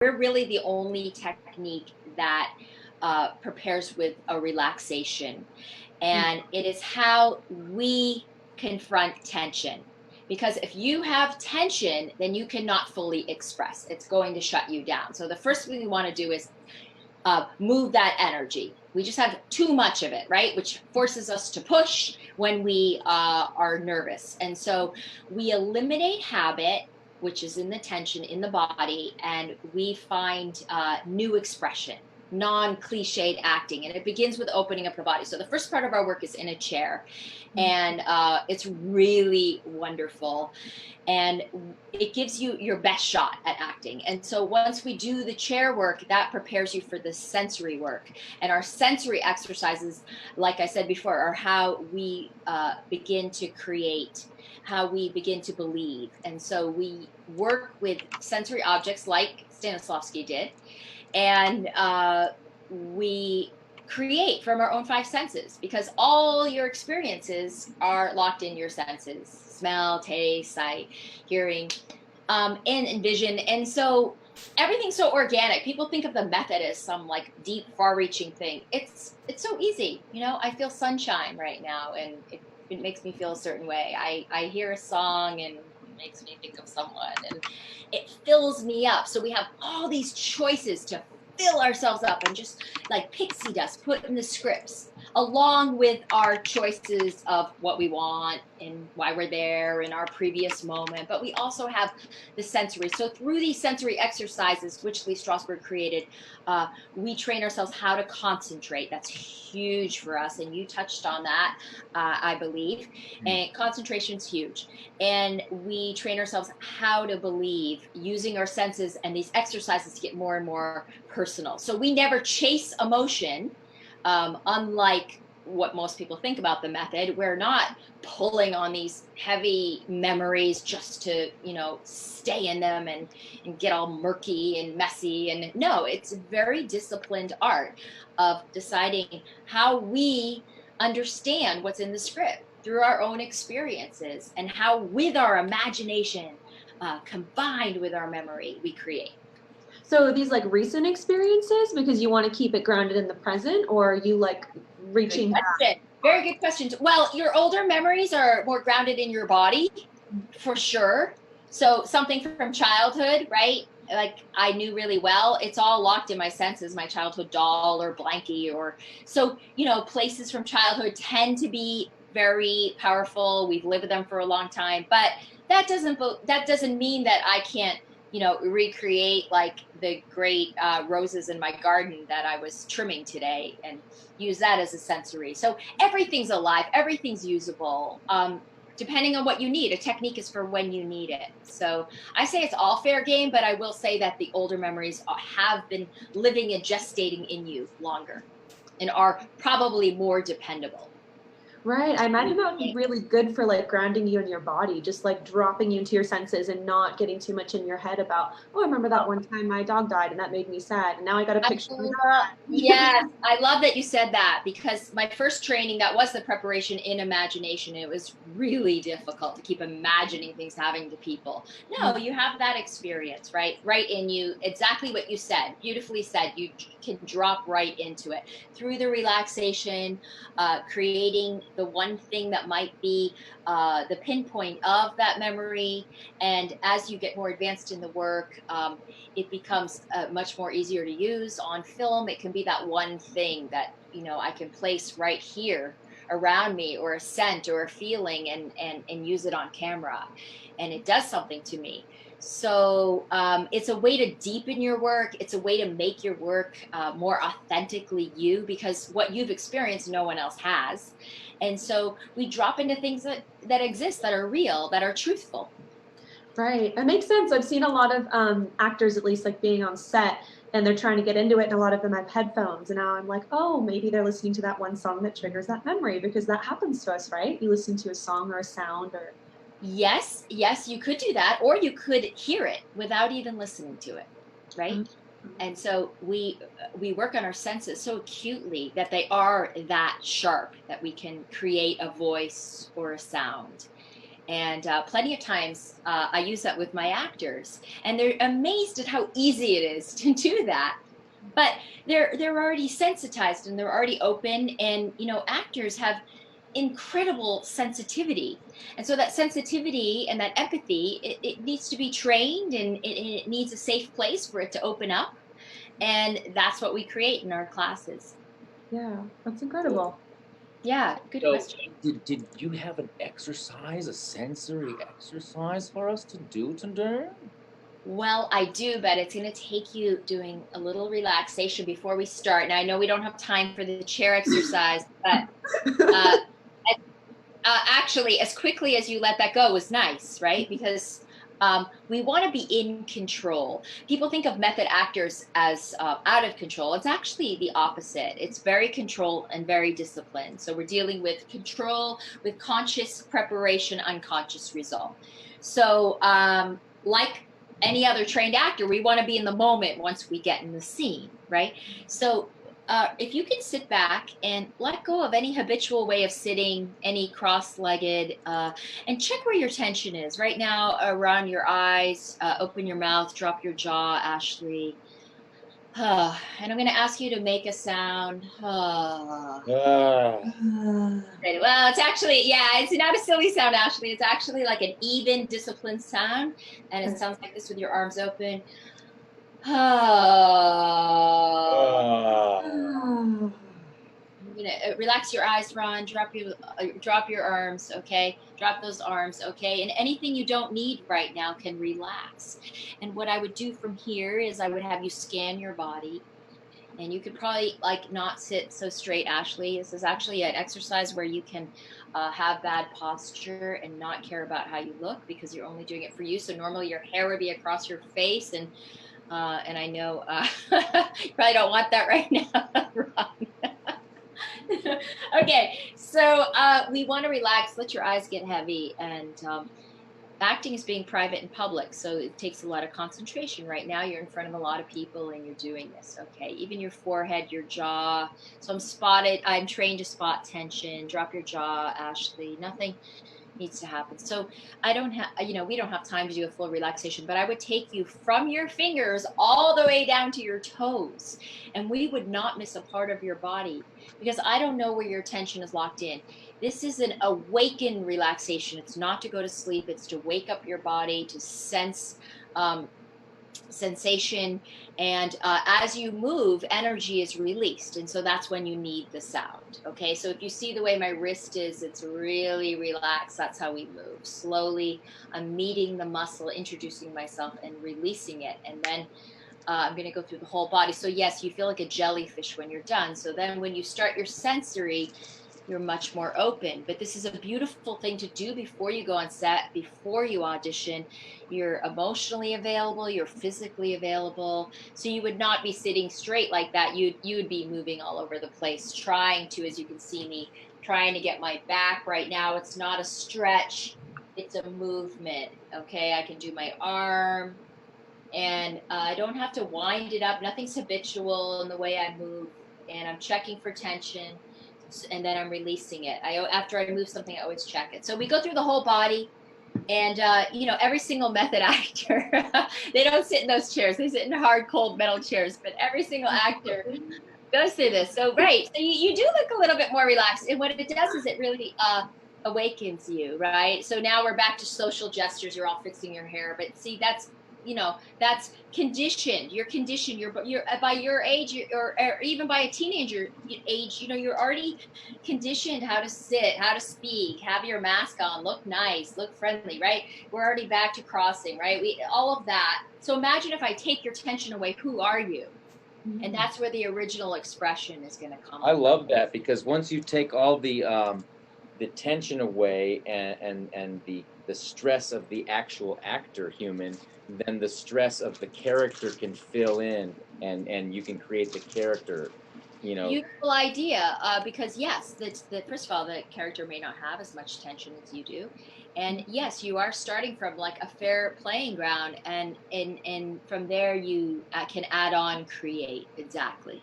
we're really the only technique that prepares with a relaxation. And it is how we confront tension. Because if you have tension, then you cannot fully express. It's going to shut you down. So the first thing we want to do is move that energy. We just have too much of it, right? Which forces us to push when we are nervous. And so we eliminate habit, which is in the tension in the body, and we find new expression, non-cliched acting. And it begins with opening up the body. So the first part of our work is in a chair, and it's really wonderful. And it gives you your best shot at acting. And so once we do the chair work, that prepares you for the sensory work. And our sensory exercises, like I said before, are how we begin to create, how we begin to believe. And so we work with sensory objects like Stanislavski did, and we create from our own five senses, because all your experiences are locked in your senses: smell, taste, sight, hearing, and vision. And so everything's so organic. People think of the method as some like deep, far-reaching thing. It's so easy. I feel sunshine right now, and it makes me feel a certain way. I hear a song and it makes me think of someone, and it fills me up. So we have all these choices to fill ourselves up, and just like pixie dust put in the scripts, along with our choices of what we want and why we're there in our previous moment. But we also have the sensory. So through these sensory exercises, which Lee Strasberg created, we train ourselves how to concentrate. That's huge for us, and you touched on that, I believe. And concentration's huge. And we train ourselves how to believe using our senses, and these exercises get more and more personal. So we never chase emotion, unlike what most people think about the method. We're not pulling on these heavy memories just to, stay in them and get all murky and messy. And no, it's a very disciplined art of deciding how we understand what's in the script through our own experiences, and how with our imagination combined with our memory, we create. So are these like recent experiences because you want to keep it grounded in the present, or are you like reaching back? Very good questions. Well, your older memories are more grounded in your body, for sure. So something from childhood, right? Like I knew really well, it's all locked in my senses, my childhood doll or blankie, or so, places from childhood tend to be very powerful. We've lived with them for a long time, but that doesn't mean that I can't, recreate like the great roses in my garden that I was trimming today, and use that as a sensory. So everything's alive, everything's usable. Depending on what you need. A technique is for when you need it. So I say it's all fair game, but I will say that the older memories have been living and gestating in you longer, and are probably more dependable. Right. I imagine that would be really good for like grounding you in your body, just like dropping you into your senses and not getting too much in your head about, oh, I remember that one time my dog died and that made me sad. And now I got a picture of that. Yes, I love that you said that, because my first training, that was the preparation in imagination. It was really difficult to keep imagining things happening to people. No, you have that experience, right in you. Exactly what you said. Beautifully said. You can drop right into it through the relaxation, creating the one thing that might be the pinpoint of that memory. And as you get more advanced in the work, it becomes much more easier to use on film. It can be that one thing that, I can place right here around me, or a scent or a feeling, and use it on camera. And it does something to me. So it's a way to deepen your work. It's a way to make your work more authentically you, because what you've experienced, no one else has. And so we drop into things that exist, that are real, that are truthful. Right. It makes sense. I've seen a lot of actors, at least like being on set, and they're trying to get into it, and a lot of them have headphones. And now I'm like, oh, maybe they're listening to that one song that triggers that memory, because that happens to us, right? You listen to a song or a sound or. Yes, you could do that, or you could hear it without even listening to it, right? And so we work on our senses so acutely that they are that sharp that we can create a voice or a sound. And plenty of times I use that with my actors, and they're amazed at how easy it is to do that. But they're already sensitized and they're already open, and actors have incredible sensitivity, and so that sensitivity and that empathy, it needs to be trained, and it needs a safe place for it to open up, and that's what we create in our classes. Yeah, that's Cool. incredible. Yeah, good So, question. did you have an exercise, a sensory exercise for us to do today? Well, I do, but it's going to take you doing a little relaxation before we start. Now, I know we don't have time for the chair exercise, but uh, actually, as quickly as you let that go was nice, right? Because we want to be in control. People think of method actors as out of control. It's actually the opposite. It's very controlled and very disciplined. So we're dealing with control, with conscious preparation, unconscious result. So, like any other trained actor, we want to be in the moment once we get in the scene, right? So if you can sit back and let go of any habitual way of sitting, any cross-legged, and check where your tension is right now around your eyes. Open your mouth, drop your jaw, Ashley. And I'm going to ask you to make a sound. Ah, Well, it's actually, yeah, it's not a silly sound, Ashley. It's actually like an even, disciplined sound, and it sounds like this with your arms open. ah. I'm gonna relax your eyes, Ron. Drop your arms, okay? Drop those arms, okay? And anything you don't need right now can relax. And what I would do from here is I would have you scan your body, and you could probably like not sit so straight, Ashley. This is actually an exercise where you can have bad posture and not care about how you look, because you're only doing it for you. So normally your hair would be across your face, and I know you probably don't want that right now, Ron. Okay, so we want to relax, let your eyes get heavy, and acting is being private and public, so it takes a lot of concentration. Right now you're in front of a lot of people and you're doing this, okay? Even your forehead, your jaw. So I'm trained to spot tension. Drop your jaw, Ashley. Nothing needs to happen. So I don't have, we don't have time to do a full relaxation, but I would take you from your fingers all the way down to your toes, and we would not miss a part of your body, because I don't know where your tension is locked in. This is an awakened relaxation. It's not to go to sleep. It's to wake up your body, to sense sensation, and as you move, energy is released, and so that's when you need the sound. Okay, so if you see the way my wrist is, it's really relaxed. That's how we move slowly. I'm meeting the muscle, introducing myself, and releasing it, and then I'm going to go through the whole body. So yes, you feel like a jellyfish when you're done. So then when you start your sensory, you're much more open. But this is a beautiful thing to do before you go on set, before you audition. You're emotionally available, you're physically available. So you would not be sitting straight like that. You'd be moving all over the place, trying to, as you can see me, trying to get my back right now. It's not a stretch, it's a movement. Okay, I can do my arm, and I don't have to wind it up. Nothing's habitual in the way I move, and I'm checking for tension, and then I'm releasing it. After I move something, I always check it. So we go through the whole body, and every single method actor, they don't sit in those chairs. They sit in hard, cold metal chairs. But every single actor goes through this. So right, so you do look a little bit more relaxed, and what it does is it really awakens you, right? So now we're back to social gestures. You're all fixing your hair, but see, that's conditioned. You're conditioned. You're by your age, or even by a teenager age, you're already conditioned how to sit, how to speak, have your mask on, look nice, look friendly, right? We're already back to crossing, right? All of that. So imagine if I take your tension away, who are you? And that's where the original expression is going to come. I love that, because once you take all the tension away, and the stress of the actual actor human, then the stress of the character can fill in, and you can create the character. Beautiful idea, because yes, first of all, the character may not have as much tension as you do, and yes, you are starting from like a fair playing ground, and from there you can add on, create. Exactly.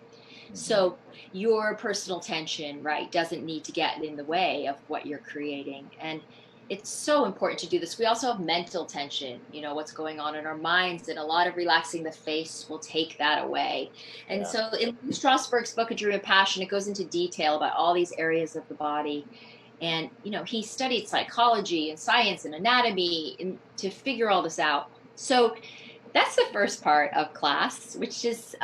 So your personal tension, right, doesn't need to get in the way of what you're creating. And it's so important to do this. We also have mental tension, what's going on in our minds, and a lot of relaxing the face will take that away. And Yeah. so in Strasberg's book, A Dream of Passion, it goes into detail about all these areas of the body. And, he studied psychology and science and anatomy to figure all this out. So that's the first part of class, which is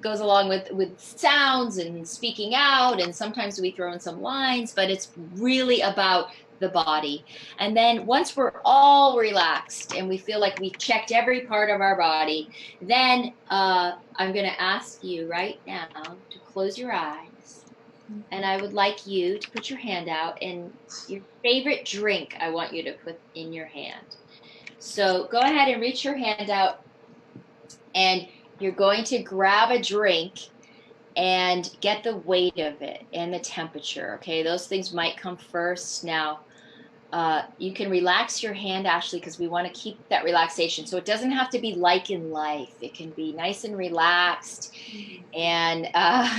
goes along with sounds and speaking out, and sometimes we throw in some lines, but it's really about the body. And then once we're all relaxed and we feel like we've checked every part of our body, then I'm going to ask you right now to close your eyes, and I would like you to put your hand out, and your favorite drink I want you to put in your hand. So go ahead and reach your hand out, and you're going to grab a drink and get the weight of it and the temperature. Okay, those things might come first. Now, you can relax your hand, Ashley, because we want to keep that relaxation. So it doesn't have to be like in life. It can be nice and relaxed. And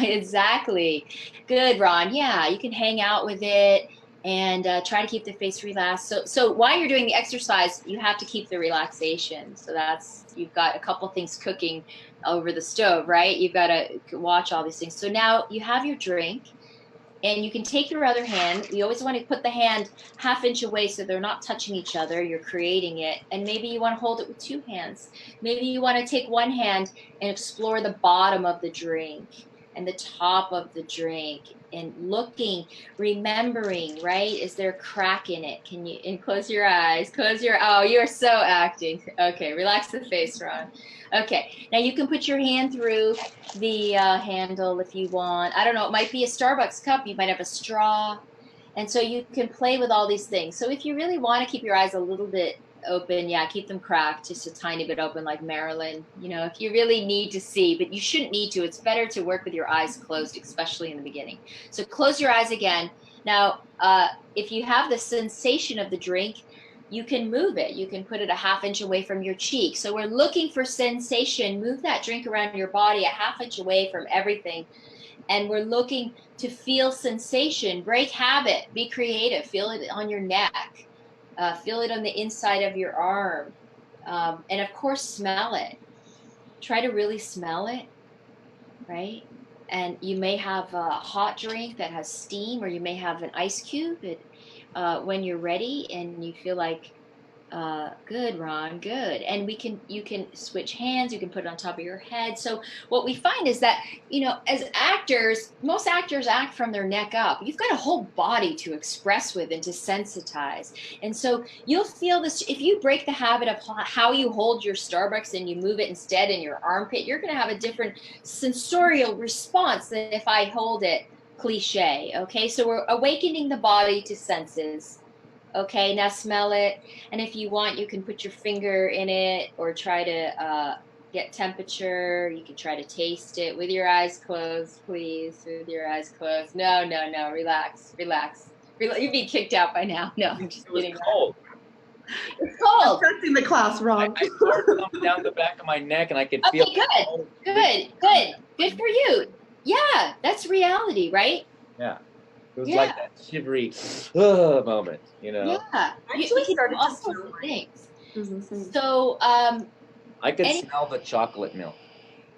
exactly. Good, Ron. Yeah, you can hang out with it and try to keep the face relaxed. So while you're doing the exercise, you have to keep the relaxation. So you've got a couple things cooking over the stove, right? You've got to watch all these things. So now you have your drink, and you can take your other hand. You always want to put the hand half-inch away so they're not touching each other. You're creating it. And maybe you want to hold it with two hands. Maybe you want to take one hand and explore the bottom of the drink and the top of the drink, and looking, remembering, right? Is there a crack in it? And close your eyes. Oh, you're so acting. Okay, relax the face, Ron. Okay, now you can put your hand through the handle if you want. I don't know, it might be a Starbucks cup. You might have a straw. And so you can play with all these things. So if you really want to keep your eyes a little bit open, yeah, keep them cracked, just a tiny bit open, like Marilyn. If you really need to see, but you shouldn't need to. It's better to work with your eyes closed, especially in the beginning. So close your eyes again. Now, if you have the sensation of the drink, you can move it. You can put it a half-inch away from your cheek. So we're looking for sensation. Move that drink around your body a half-inch away from everything. And we're looking to feel sensation. Break habit. Be creative. Feel it on your neck. Feel it on the inside of your arm. And of course, smell it. Try to really smell it, right? And you may have a hot drink that has steam, or you may have an ice cube when you're ready and you feel like, good, Ron, good. And you can switch hands, you can put it on top of your head. So what we find is that, as actors, most actors act from their neck up. You've got a whole body to express with and to sensitize. And so you'll feel this, if you break the habit of how you hold your Starbucks and you move it instead in your armpit, you're going to have a different sensorial response than if I hold it cliche. Okay, so we're awakening the body to senses. Okay, now smell it. And if you want, you can put your finger in it or try to get temperature. You can try to taste it with your eyes closed, please. With your eyes closed. No. Relax. You'd be kicked out by now. No, I'm just kidding. It was cold. It's cold. I'm pressing the class, Ron. I poured something down the back of my neck, and I could feel. Okay, good for you. Yeah, that's reality, right? Yeah. It was like that shivery moment, Yeah. I actually started to smell smell things. insane. So, I could smell the chocolate milk.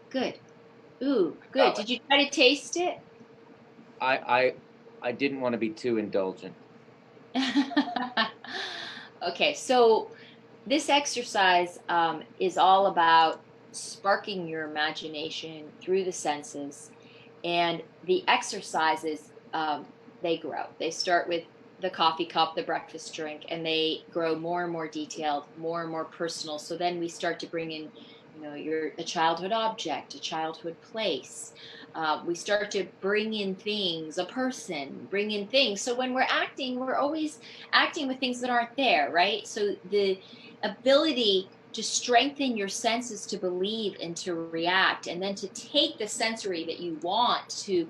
Good. Ooh, good. Did you try to taste it? I didn't want to be too indulgent. Okay, so this exercise is all about sparking your imagination through the senses, and the exercises, they grow. They start with the coffee cup, the breakfast drink, and they grow more and more detailed, more and more personal. So then we start to bring in, a childhood object, a childhood place. We start to bring in things, a person, bring in things. So when we're acting, we're always acting with things that aren't there, right? So the ability to strengthen your senses to believe and to react, and then to take the sensory that you want to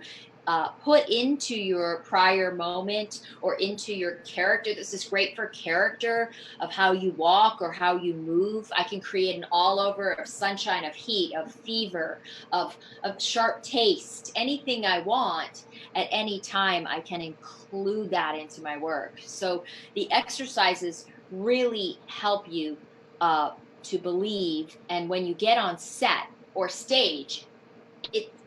put into your prior moment or into your character. This is great for character of how you walk or how you move. I can create an all over of sunshine, of heat, of fever, of sharp taste, anything I want at any time. I can include that into my work. So the exercises really help you to believe. And when you get on set or stage,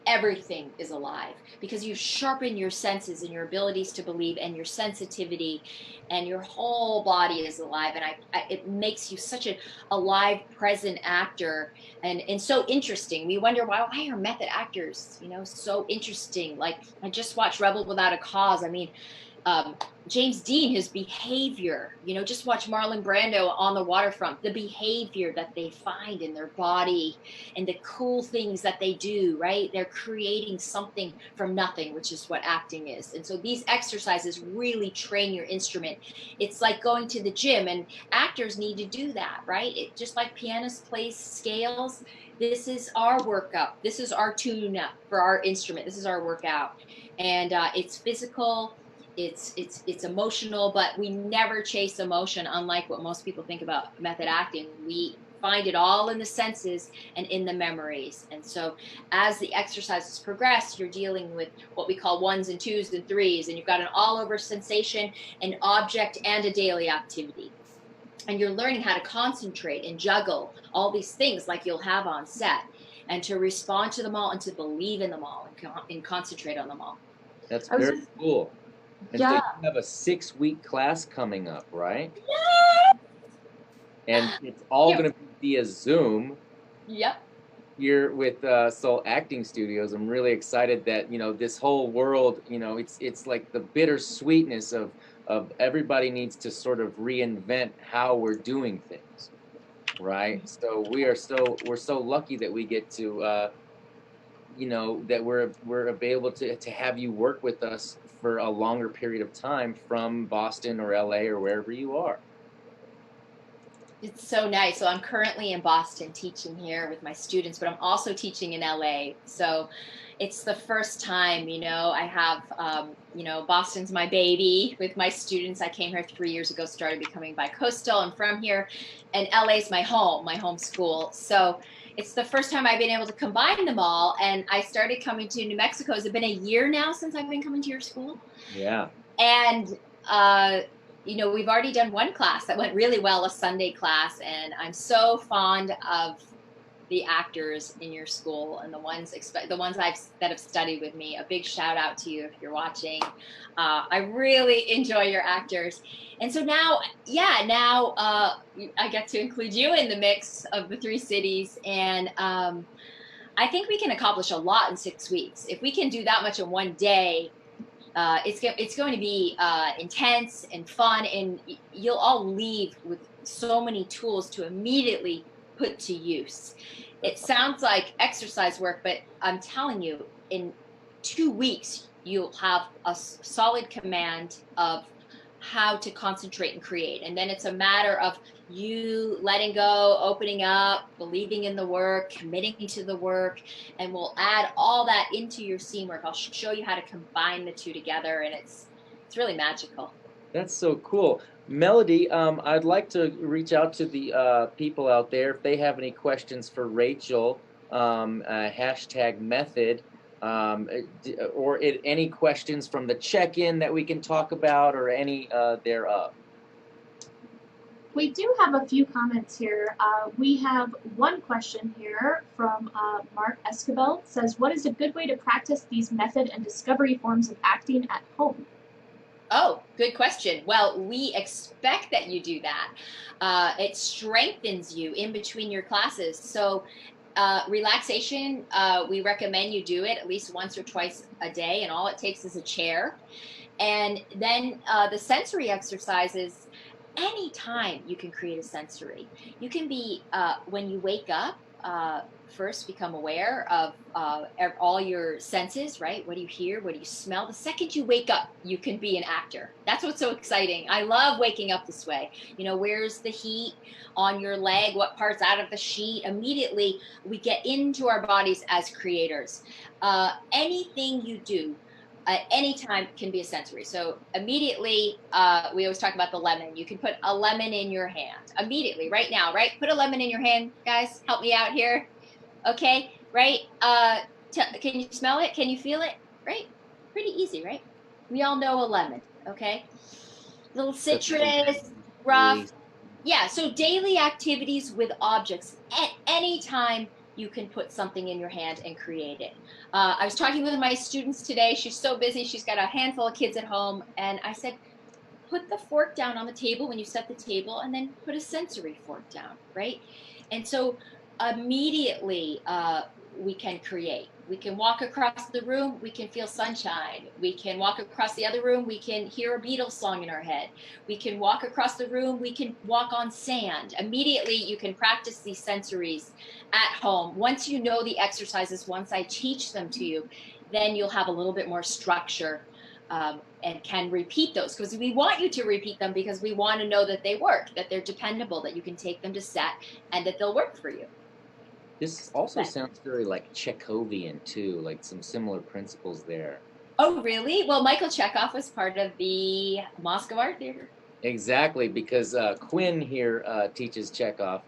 everything is alive because you sharpen your senses and your abilities to believe and your sensitivity, and your whole body is alive. And it makes you such a alive, present actor, and so interesting. We wonder why are method actors, so interesting. Like, I just watched Rebel Without a Cause. I mean, um, James Dean, his behavior, just watch Marlon Brando on the waterfront, the behavior that they find in their body and the cool things that they do, right? They're creating something from nothing, which is what acting is. And so these exercises really train your instrument. It's like going to the gym, and actors need to do that, right? Just like pianists play scales. This is our workout. This is our tune up for our instrument. This is our workout. And it's physical, it's emotional, but we never chase emotion, unlike what most people think about method acting. We find it all in the senses and in the memories. And so as the exercises progress, you're dealing with what we call ones and twos and threes, and you've got an all over sensation, an object, and a daily activity. And you're learning how to concentrate and juggle all these things like you'll have on set, and to respond to them all and to believe in them all and concentrate on them all. That's very cool. And so Yeah. you have a 6-week class coming up, right? Yeah. And it's all going to be via Zoom. Yep. Here with Soul Acting Studios. I'm really excited that this whole world, it's like the bittersweetness of everybody needs to sort of reinvent how we're doing things, right? So we're so lucky that we get to that we're able to have you work with us for a longer period of time from Boston or LA or wherever you are. It's so nice. So I'm currently in Boston teaching here with my students, but I'm also teaching in LA. So it's the first time, I have, Boston's my baby with my students. I came here 3 years ago, started becoming bi-coastal and from here, and LA's my home school. So it's the first time I've been able to combine them all. And I started coming to New Mexico. Has it been a year now since I've been coming to your school? Yeah. And, we've already done one class that went really well, a Sunday class, and I'm so fond of the actors in your school and the ones that have studied with me. A big shout out to you if you're watching. I really enjoy your actors, and so now I get to include you in the mix of the 3 cities, and I think we can accomplish a lot in 6 weeks if we can do that much in one day. It's going to be intense and fun, and you'll all leave with so many tools to immediately put to use. It sounds like exercise work, but I'm telling you, in 2 weeks, you'll have a solid command of how to concentrate and create. And then it's a matter of you letting go, opening up, believing in the work, committing to the work, and we'll add all that into your scene work. I'll show you how to combine the two together, and it's really magical. That's so cool. Melody, I'd like to reach out to the people out there if they have any questions for Rachel, hashtag method, or any questions from the check-in that we can talk about, or any thereof. We do have a few comments here. We have one question here from Mark Escobar. It says, what is a good way to practice these method and discovery forms of acting at home? Oh, good question. Well, we expect that you do that. It strengthens you in between your classes. So relaxation, we recommend you do it at least once or twice a day, and all it takes is a chair. And then the sensory exercises, anytime you can create a sensory. You can be, when you wake up, first become aware of all your senses, right? What do you hear? What do you smell? The second you wake up, you can be an actor. That's what's so exciting. I love waking up this way. Where's the heat on your leg? What part's out of the sheet? Immediately, we get into our bodies as creators. Anything you do, at any time can be a sensory. So immediately, we always talk about the lemon. You can put a lemon in your hand immediately, right now, right? Put a lemon in your hand, guys. Help me out here. Okay, right? Can you smell it? Can you feel it? Right? Pretty easy, right? We all know a lemon, okay? Little citrus, rough. Yeah, so daily activities with objects. At any time, you can put something in your hand and create it. I was talking with my students today. She's so busy. She's got a handful of kids at home. And I said, put the fork down on the table when you set the table, and then put a sensory fork down, right? And so immediately we can create. We can walk across the room, we can feel sunshine. We can walk across the other room, we can hear a Beatles song in our head. We can walk across the room, we can walk on sand. Immediately you can practice these sensories at home. Once you know the exercises, once I teach them to you, then you'll have a little bit more structure, and can repeat those, because we want you to repeat them, because we want to know that they work, that they're dependable, that you can take them to set, and that they'll work for you. This also sounds very like Chekhovian too, like some similar principles there. Oh, really? Well, Michael Chekhov was part of the Moscow Art Theater. Exactly, because Quinn here teaches Chekhov.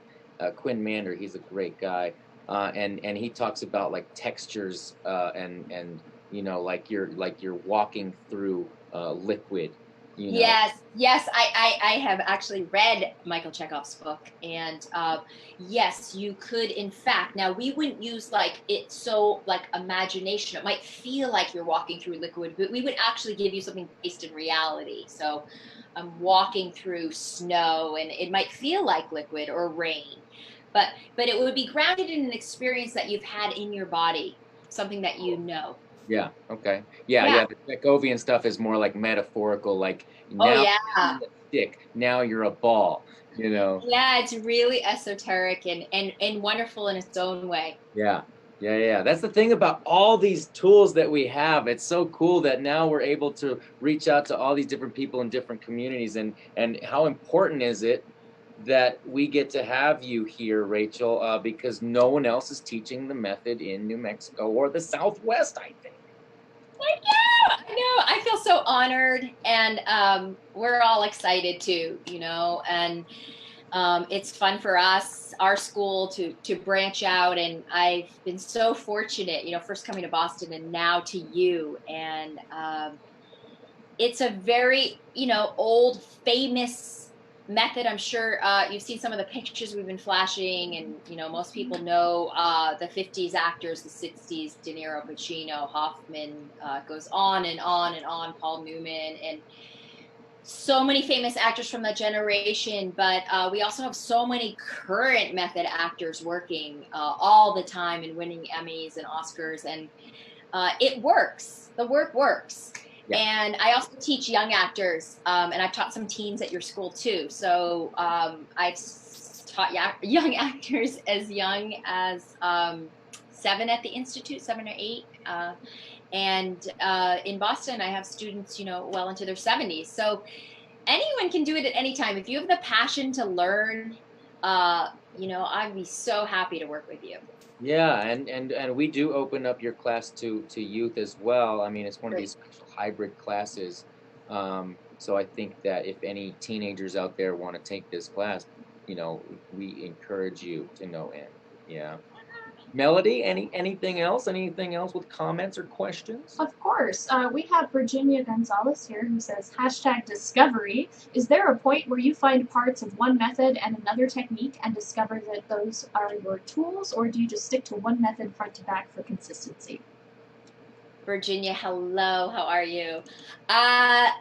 Quinn Mander, he's a great guy, and he talks about like textures, and like you're walking through liquid. Yes, yes, I have actually read Michael Chekhov's book, and yes, you could, in fact. Now we wouldn't use like it so like imagination. It might feel like you're walking through liquid, but we would actually give you something based in reality. So I'm walking through snow, and it might feel like liquid or rain, but it would be grounded in an experience that you've had in your body, something that you know. Yeah. Okay. Yeah. Yeah. Yeah. The Chekhovian stuff is more like metaphorical. Like Oh now yeah. you're a stick. Now you're a ball. You know. Yeah, it's really esoteric and wonderful in its own way. Yeah. Yeah. Yeah. That's the thing about all these tools that we have. It's so cool that now we're able to reach out to all these different people in different communities. And how important is it that we get to have you here, Rachel? Because no one else is teaching the method in New Mexico or the Southwest, I think. I know. I feel so honored, and we're all excited too. And it's fun for us, our school, to branch out. And I've been so fortunate, first coming to Boston and now to you. And it's a very, old, famous method. I'm sure you've seen some of the pictures we've been flashing, and most people know the 50s actors, the 60s, De Niro, Pacino, Hoffman, goes on and on and on, Paul Newman, and so many famous actors from that generation. But we also have so many current method actors working all the time and winning Emmys and Oscars, and it works. The work works. Yeah. And I also teach young actors, and I've taught some teens at your school too. So I've taught young actors as young as 7 at the Institute, 7 or 8. And in Boston, I have students, well into their 70s. So anyone can do it at any time. If you have the passion to learn, I'd be so happy to work with you. Yeah, and we do open up your class to youth as well. I mean, it's one of these special hybrid classes. So I think that if any teenagers out there want to take this class, we encourage you to no end. Yeah. Melody, anything else? Anything else with comments or questions? Of course. We have Virginia Gonzalez here who says, #discovery. Is there a point where you find parts of one method and another technique and discover that those are your tools, or do you just stick to one method front to back for consistency? Virginia, hello. How are you?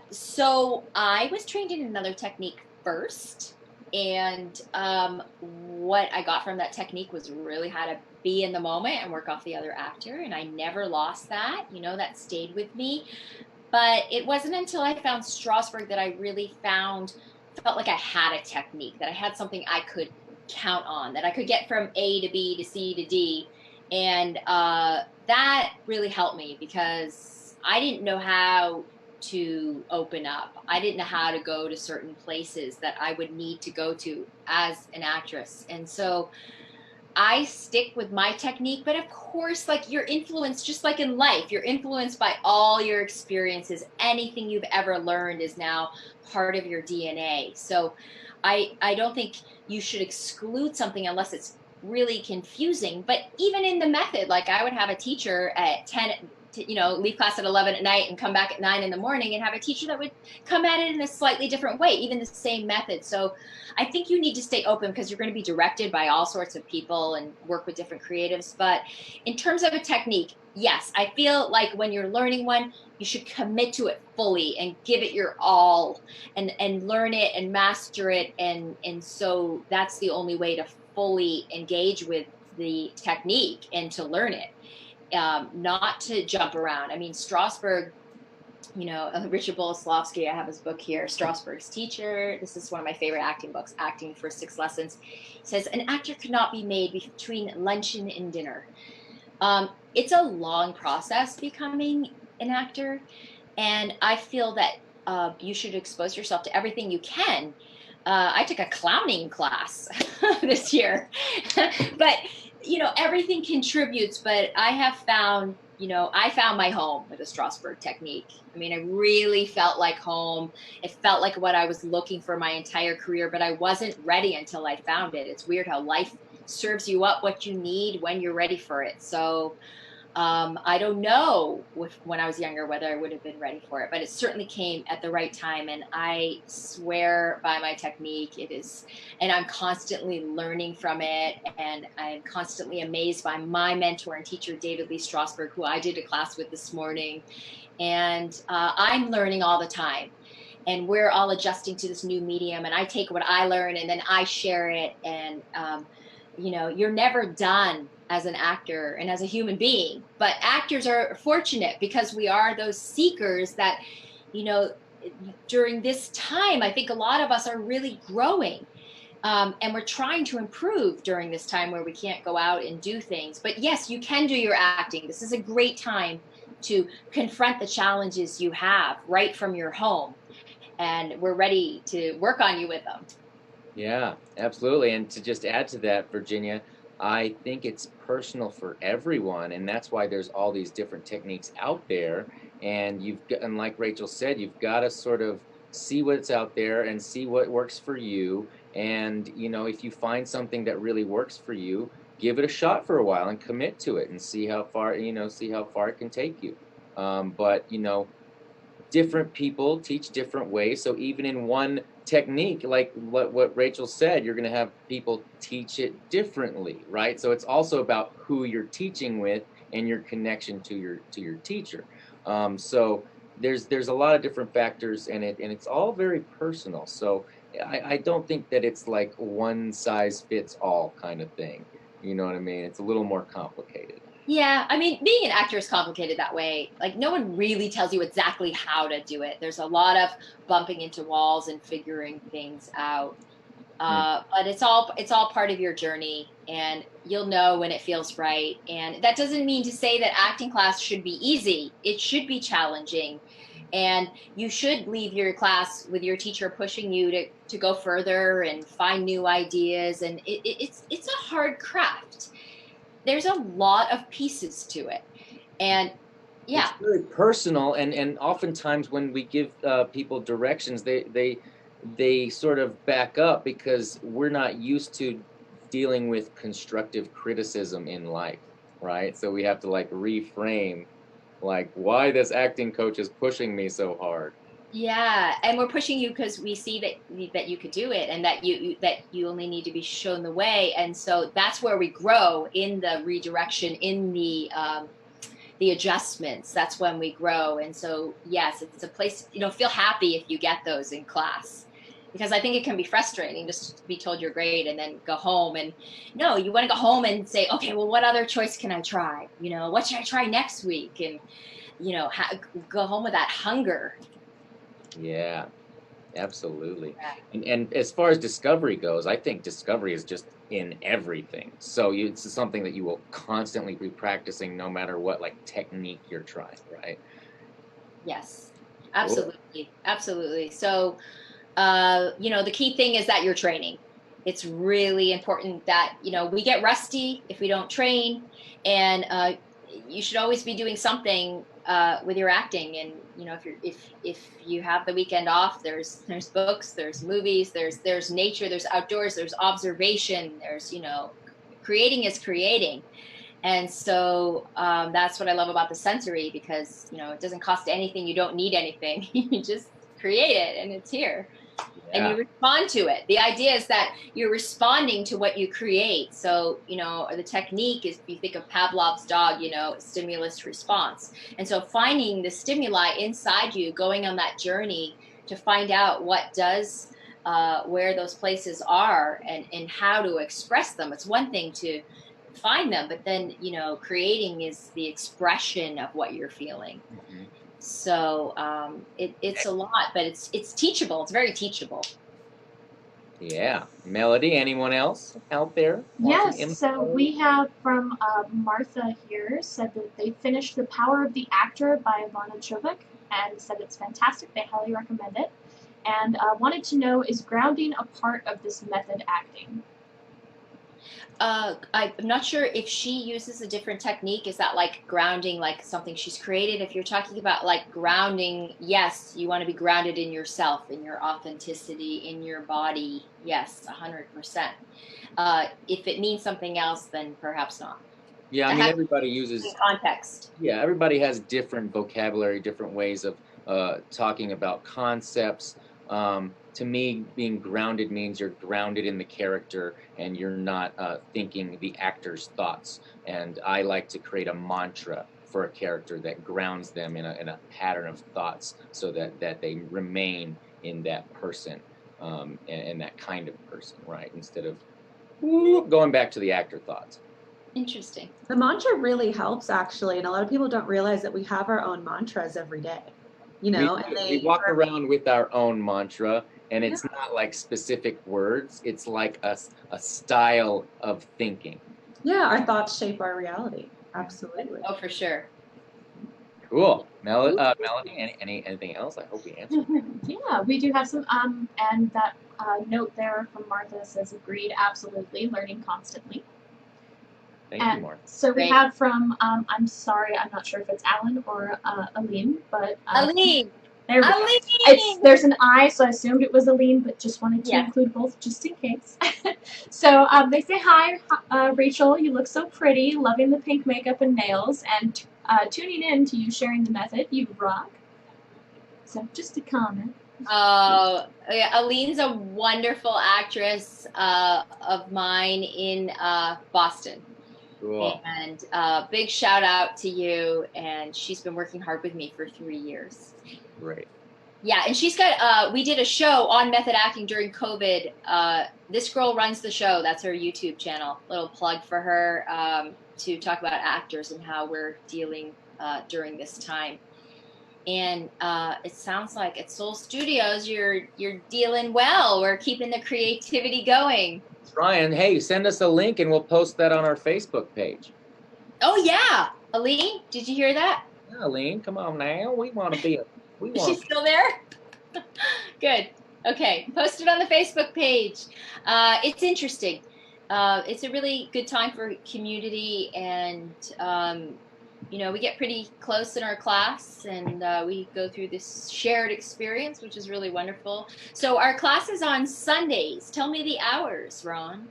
So I was trained in another technique first. And what I got from that technique was really how to be in the moment and work off the other actor. And I never lost that. That stayed with me. But it wasn't until I found Strasberg that I really felt like I had a technique, that I had something I could count on, that I could get from A to B to C to D. And that really helped me, because I didn't know how to open up. I didn't know how to go to certain places that I would need to go to as an actress. And so I stick with my technique, but of course, like you're influenced, just like in life, you're influenced by all your experiences. Anything you've ever learned is now part of your DNA. So I don't think you should exclude something unless it's really confusing. But even in the method, like I would have a teacher at 10, leave class at 11 at night and come back at 9 in the morning, and have a teacher that would come at it in a slightly different way, even the same method. So I think you need to stay open because you're going to be directed by all sorts of people and work with different creatives. But in terms of a technique, yes, I feel like when you're learning one, you should commit to it fully and give it your all, and learn it and master it. And so that's the only way to fully engage with the technique and to learn it, not to jump around. I mean, Strasberg, Richard Boleslavsky, I have his book here, Strasberg's Teacher. This is one of my favorite acting books, Acting for 6 Lessons. He says, an actor could not be made between luncheon and dinner. It's a long process becoming an actor. And I feel that you should expose yourself to everything you can. I took a clowning class this year, but everything contributes. But I have found, I found my home with the Strasberg technique. I mean, I really felt like home. It felt like what I was looking for my entire career, but I wasn't ready until I found it. It's weird how life serves you up what you need when you're ready for it. So I don't know when I was younger whether I would have been ready for it, but it certainly came at the right time. And I swear by my technique. It is, and I'm constantly learning from it. And I'm constantly amazed by my mentor and teacher, David Lee Strasberg, who I did a class with this morning. And I'm learning all the time. And we're all adjusting to this new medium. And I take what I learn and then I share it. And, you're never done as an actor and as a human being, but actors are fortunate because we are those seekers that, during this time, I think a lot of us are really growing. And we're trying to improve during this time where we can't go out and do things. But yes, you can do your acting. This is a great time to confront the challenges you have right from your home. And we're ready to work on you with them. Yeah, absolutely. And to just add to that, Virginia, I think it's personal for everyone, and that's why there's all these different techniques out there. And and like Rachel said, you've got to sort of see what's out there and see what works for you. And if you find something that really works for you, give it a shot for a while and commit to it and see how far it can take you. But different people teach different ways. So even in one technique, like what Rachel said, you're going to have people teach it differently, right? So it's also about who you're teaching with and your connection to your teacher. So there's a lot of different factors in it, and it's all very personal. So I don't think that it's like one size fits all kind of thing. You know what I mean? It's a little more complicated. Yeah, I mean, being an actor is complicated that way. Like, no one really tells you exactly how to do it. There's a lot of bumping into walls and figuring things out. But it's all part of your journey, and you'll know when it feels right. And that doesn't mean to say that acting class should be easy. It should be challenging, and you should leave your class with your teacher pushing you to go further and find new ideas. And it's a hard craft. There's a lot of pieces to it, and yeah. It's very personal, and oftentimes when we give people directions, they sort of back up because we're not used to dealing with constructive criticism in life, right? So we have to like reframe, like why this acting coach is pushing me so hard. Yeah, and we're pushing you because we see that you could do it, and that you only need to be shown the way. And so that's where we grow, in the redirection, in the adjustments. That's when we grow. And so yes, it's a place, feel happy if you get those in class, because I think it can be frustrating just to be told you're great and then go home. And no, you want to go home and say, okay, well, what other choice can I try? What should I try next week? And go home with that hunger. Yeah, absolutely. And as far as discovery goes, I think discovery is just in everything. So it's something that you will constantly be practicing no matter what like technique you're trying, right? Yes, Cool. absolutely. Absolutely. So, the key thing is that you're training. it's really important that, you know, we get rusty if we don't train, and you should always be doing something with your acting. And you know, if you have the weekend off, there's books, there's movies, there's nature, there's outdoors, there's observation, there's, you know, creating is creating. And so that's what I love about the sensory, because you know, it doesn't cost anything, you don't need anything, you just create it and it's here. And you Yeah. respond to it. The idea is that you're responding to what you create. So, you know, the technique is, if you think of Pavlov's dog, you know, stimulus response. And so finding the stimuli inside you, going on that journey to find out what does, where those places are, and how to express them. It's one thing to find them, but then, you know, creating is the expression of what you're feeling. Mhm. So it's a lot, but it's teachable. It's very teachable. Yeah. Melody, anyone else out there want some Yes, so info? we have from Martha here said that they finished The Power of the Actor by Ivana Chovic and said it's fantastic. They highly recommend it. And wanted to know, is grounding a part of this method acting? I'm not sure if she uses a different technique. Is that like grounding, like something she's created? If you're talking about like grounding, yes, you want to be grounded in yourself, in your authenticity, in your body. Yes, 100%. If it means something else, then perhaps not. Yeah, I It mean, has everybody to be uses, context. yeah, everybody has different vocabulary, different ways of talking about concepts. To me, being grounded means you're grounded in the character and you're not thinking the actor's thoughts. And I like to create a mantra for a character that grounds them in a pattern of thoughts, so that they remain in that person, and that kind of person, right? Instead of going back to the actor thoughts. Interesting. The mantra really helps actually, and a lot of people don't realize that we have our own mantras every day. You We know, and we they walk around with our own mantra, and yeah, it's not like specific words. It's like a style of thinking. yeah, our thoughts shape our reality. Absolutely. Oh, for sure. Cool. Melanie, anything else? I hope we answered. Yeah, we do have some, and that note there from Martha says, agreed, absolutely, learning constantly. Thank you, And Mark. so we Great. have from, I'm sorry, I'm not sure if it's Alan or Aline, but Aline. there we go. Aline. There's an I, so I assumed it was Aline, but just wanted to Yes. include both just in case. So they say, hi, Rachel, you look so pretty, loving the pink makeup and nails, and tuning in to you sharing the method, you rock. So just a comment. Yeah, Aline's a wonderful actress of mine in Boston. Cool. And big shout out to you. And she's been working hard with me for 3 years. Great. Yeah, and she's got, we did a show on method acting during COVID. This girl runs the show. That's her YouTube channel. Little plug for her, to talk about actors and how we're dealing during this time. And it sounds like at Soul Studios, you're dealing well. We're keeping the creativity going. Ryan, hey, send us a link and we'll post that on our Facebook page. Oh yeah, Aline, did you hear that? Yeah, Aline, come on now. We want to be. We Is she want. still there? Good. Okay, post it on the Facebook page. It's interesting. It's a really good time for community, and you know, we get pretty close in our class, and we go through this shared experience, which is really wonderful. So our class is on Sundays. Tell me the hours, Ron.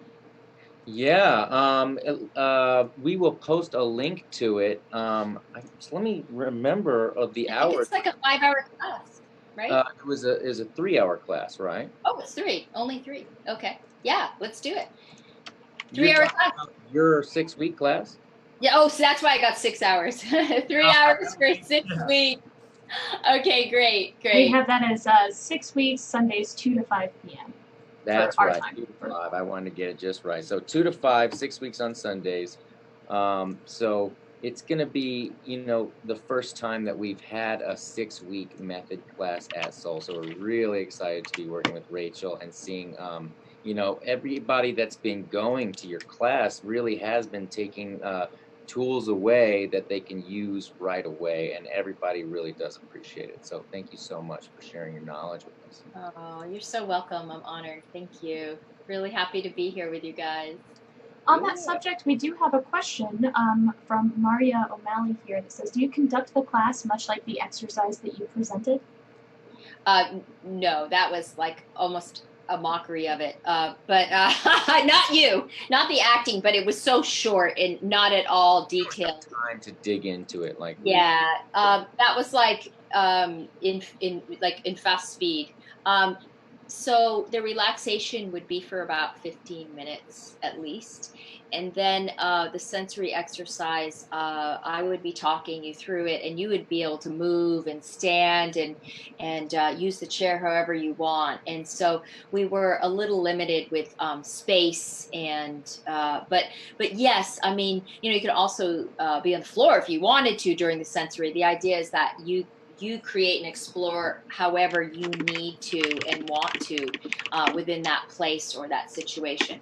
Yeah, we will post a link to it. Let me remember of the I think hours. it's like a 5-hour class, right? It was a 3-hour class, right? Oh, it's 3. Only 3. Okay. Yeah, let's do it. You're 3-hour talking class. about your 6-week class? Yeah. Oh, so that's why I got 6 hours. 3 hours for 6 weeks. Okay, great. We have that as 6 weeks, Sundays, 2 to 5 p.m. That's our right. time. 2 to 5. I wanted to get it just right. So 2 to 5, 6 weeks on Sundays. So it's going to be, you know, the first time that we've had a 6-week method class at Soul. So we're really excited to be working with Rachel and seeing, you know, everybody that's been going to your class really has been taking tools away that they can use right away, and everybody really does appreciate it. So thank you so much for sharing your knowledge with us. Oh, you're so welcome. I'm honored. Thank you. Really happy to be here with you guys. On that subject, we do have a question from Maria O'Malley here that says, do you conduct the class much like the exercise that you presented? No, that was like almost a mockery of it. But not you, not the acting, but it was so short and not at all detailed. Time to dig into it, like Yeah, that was like in fast speed. So the relaxation would be for about 15 minutes at least. And then the sensory exercise, I would be talking you through it, and you would be able to move and stand and use the chair however you want. And so we were a little limited with space, and but yes, I mean, you could also be on the floor if you wanted to during the sensory. The idea is that you create and explore however you need to and want to within that place or that situation.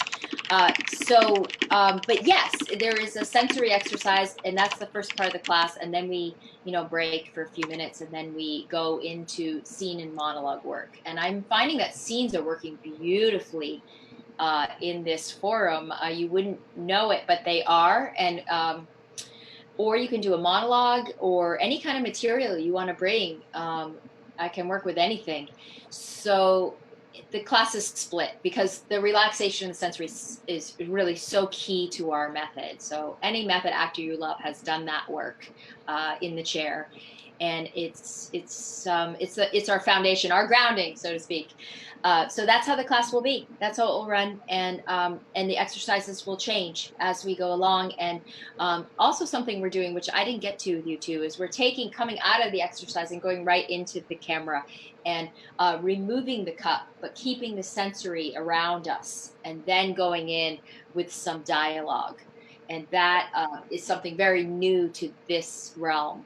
But yes, there is a sensory exercise, and that's the first part of the class, and then we, break for a few minutes, and then we go into scene and monologue work. And I'm finding that scenes are working beautifully in this forum. You wouldn't know it, but they are, and or you can do a monologue or any kind of material you want to bring. I can work with anything. So the class is split because the relaxation and sensory is really so key to our method. So any method actor you love has done that work in the chair, and it's our foundation, our grounding, so to speak. So that's how the class will be. That's how it will run, and the exercises will change as we go along. And also something we're doing, which I didn't get to with you two, is we're coming out of the exercise and going right into the camera and removing the cup, but keeping the sensory around us, and then going in with some dialogue. And that is something very new to this realm.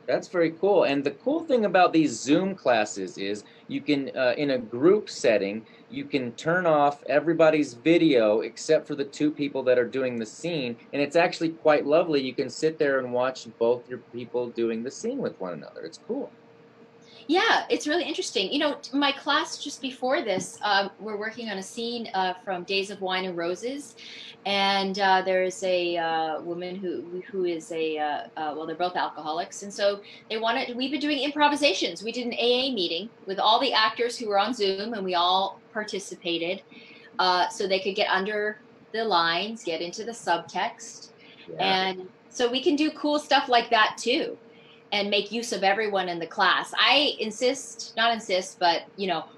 That's very cool. And the cool thing about these Zoom classes is you can, in a group setting, you can turn off everybody's video except for the two people that are doing the scene. And it's actually quite lovely. You can sit there and watch both your people doing the scene with one another. It's cool. Yeah, it's really interesting. My class just before this, we're working on a scene from Days of Wine and Roses, and there's a woman who is well, they're both alcoholics, and so we've been doing improvisations. We did an AA meeting with all the actors who were on Zoom, and we all participated, so they could get under the lines, get into the subtext, and so we can do cool stuff like that too, and make use of everyone in the class. I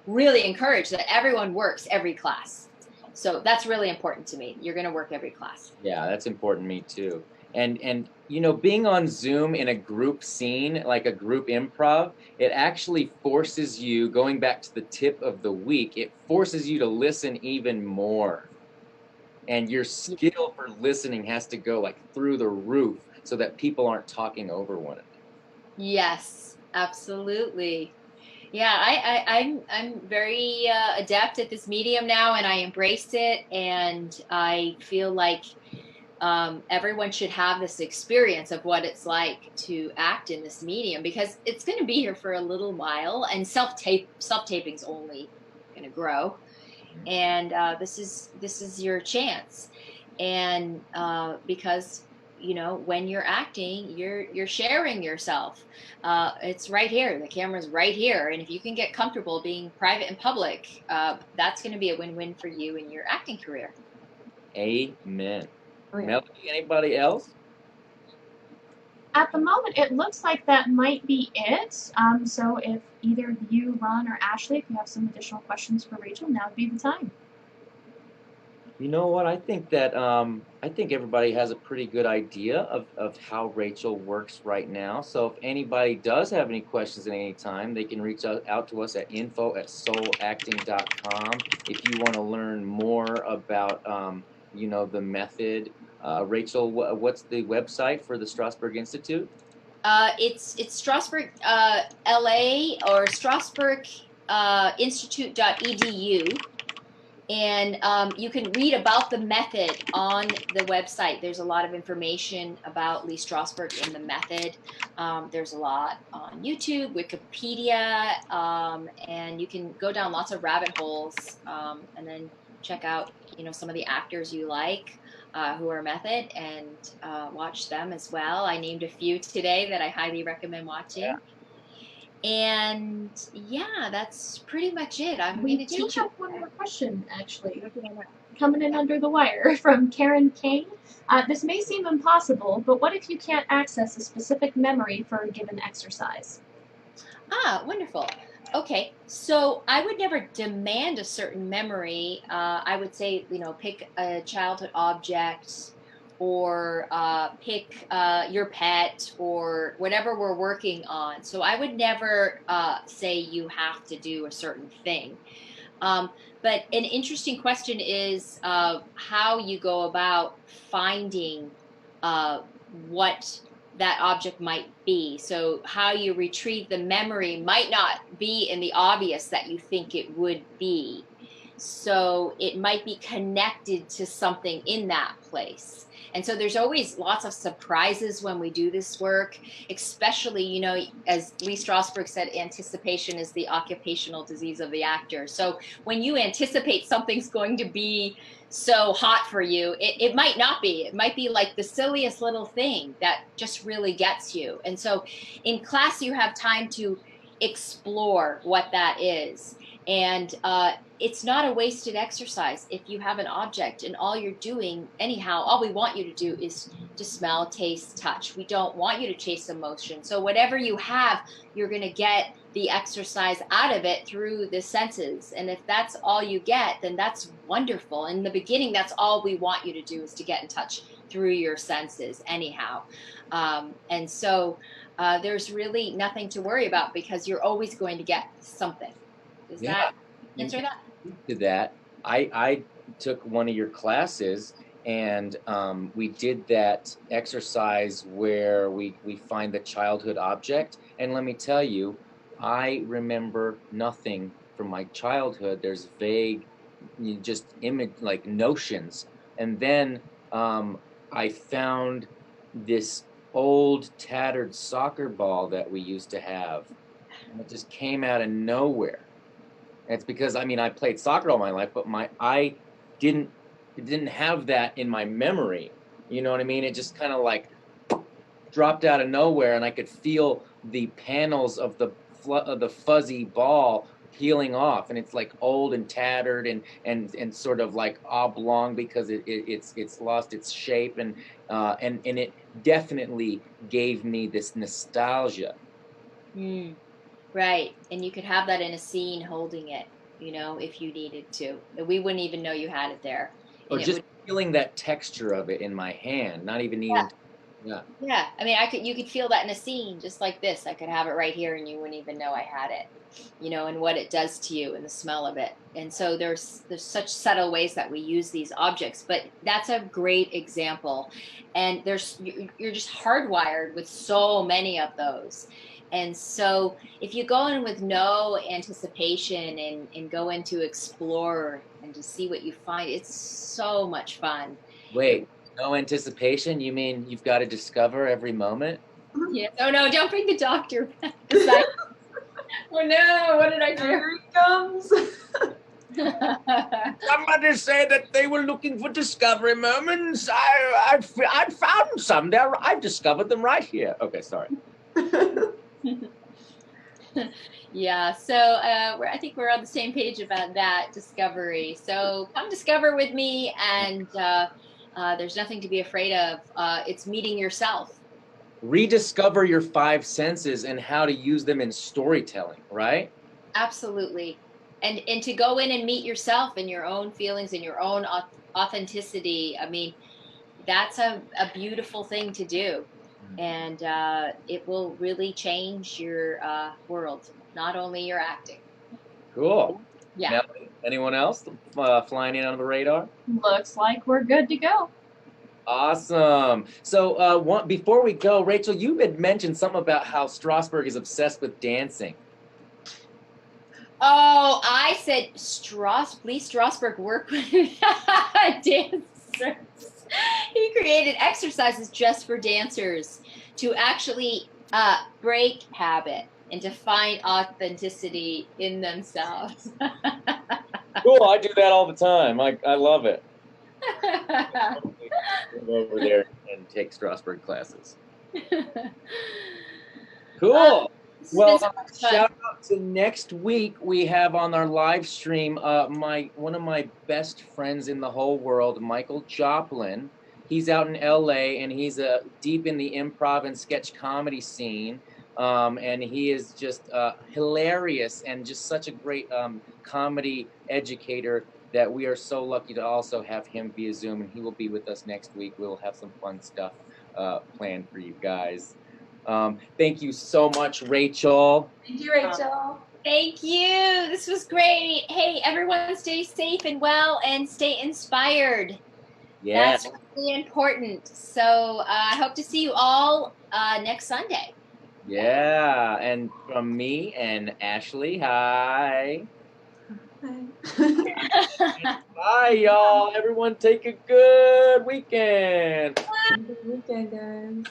really encourage that everyone works every class. So that's really important to me. You're going to work every class. Yeah, that's important to me too. And being on Zoom in a group scene, like a group improv, it actually forces you, going back to the tip of the week, it forces you to listen even more. And your skill for listening has to go like through the roof so that people aren't talking over one another. Yes, absolutely. Yeah, I'm very adept at this medium now, and I embrace it, and I feel like everyone should have this experience of what it's like to act in this medium, because it's going to be here for a little while, and self-taping's only going to grow, and this is your chance, and because when you're acting, you're sharing yourself. It's right here. The camera's right here. And if you can get comfortable being private and public, that's going to be a win-win for you in your acting career. Amen. Oh, yeah. Melody, anybody else? At the moment, it looks like that might be it. So if either you, Ron, or Ashley, if you have some additional questions for Rachel, now would be the time. You know what? I think that I think everybody has a pretty good idea of how Rachel works right now. So if anybody does have any questions at any time, they can reach out to us at info@soulacting.com. If you want to learn more about the method. Rachel, what's the website for the Strasberg Institute? It's Strasberg, LA, or Strasberg Institute.edu. And you can read about the method on the website. There's a lot of information about Lee Strasberg and the method. There's a lot on YouTube, Wikipedia, and you can go down lots of rabbit holes and then check out, some of the actors you like who are method, and watch them as well. I named a few today that I highly recommend watching. And yeah, that's pretty much it. I'm We going to do teach have you. one more question, actually, coming in under the wire from Karen King. This may seem impossible, but what if you can't access a specific memory for a given exercise? Ah, wonderful. Okay, so I would never demand a certain memory. I would say, pick a childhood object, or pick your pet, or whatever we're working on. So I would never say you have to do a certain thing. Um, but an interesting question is how you go about finding what that object might be. So, how you retrieve the memory might not be in the obvious that you think it would be. So, it might be connected to something in that place. And so there's always lots of surprises when we do this work, especially, as Lee Strasberg said, anticipation is the occupational disease of the actor. So when you anticipate something's going to be so hot for you, it might not be. It might be like the silliest little thing that just really gets you. And so in class, you have time to explore what that is. And it's not a wasted exercise if you have an object and all you're doing, anyhow, all we want you to do is to smell, taste, touch. We don't want you to chase emotion. So whatever you have, you're going to get the exercise out of it through the senses. And if that's all you get, then that's wonderful. In the beginning, that's all we want you to do, is to get in touch through your senses anyhow. And so there's really nothing to worry about, because you're always going to get something. Does that answer that? To that, I took one of your classes, and we did that exercise where we find the childhood object. And let me tell you, I remember nothing from my childhood. There's vague, just image, like notions. And then I found this old tattered soccer ball that we used to have, and it just came out of nowhere. And it's because, I mean, I played soccer all my life, but I didn't have that in my memory. You know what I mean? It just kind of like dropped out of nowhere, and I could feel the panels of the fuzzy ball peeling off, and it's like old and tattered and sort of like oblong because it's lost its shape, and it definitely gave me this nostalgia. Mm, right. And you could have that in a scene holding it, if you needed to. We wouldn't even know you had it there. Or And it just would. feeling that texture of it in my hand, not even needing to, yeah. Yeah, I mean, you could feel that in a scene just like this. I could have it right here, and you wouldn't even know I had it, and what it does to you and the smell of it. And so there's such subtle ways that we use these objects, but that's a great example. And you're just hardwired with so many of those. And so if you go in with no anticipation and go in to explore and to see what you find, it's so much fun. Wait, no anticipation? You mean you've got to discover every moment? Yes. Oh no, don't bring the doctor back. Oh no, what did I do? Here he comes. Somebody said that they were looking for discovery moments. I found some there. I've discovered them right here. Okay, sorry. Yeah, so I think we're on the same page about that discovery. So come discover with me, and there's nothing to be afraid of. It's meeting yourself. Rediscover your five senses and how to use them in storytelling, right? Absolutely. And to go in and meet yourself and your own feelings and your own authenticity. I mean, that's a beautiful thing to do. And it will really change your world, not only your acting. Cool. Yeah. Now, anyone else flying in on the radar? Looks like we're good to go. Awesome. So before we go, Rachel, you had mentioned something about how Strasberg is obsessed with dancing. Oh, I said Lee Strasberg worked with dancers. He created exercises just for dancers to actually break habit and to find authenticity in themselves. Cool, I do that all the time. I love it. Go over there and take Strasbourg classes. Cool. This has Well, been so much fun. shout out to next week. We have on our live stream one of my best friends in the whole world, Michael Joplin. He's out in LA and he's deep in the improv and sketch comedy scene. And he is just hilarious and just such a great comedy educator that we are so lucky to also have him via Zoom. And he will be with us next week. We'll have some fun stuff planned for you guys. Thank you so much, Rachel. Thank you, Rachel. Thank you. This was great. Hey, everyone, stay safe and well and stay inspired. Yeah. That's really important. So I hope to see you all next Sunday. Yeah. And from me and Ashley, hi. Bye, y'all. Everyone take a good weekend. Good weekend, guys.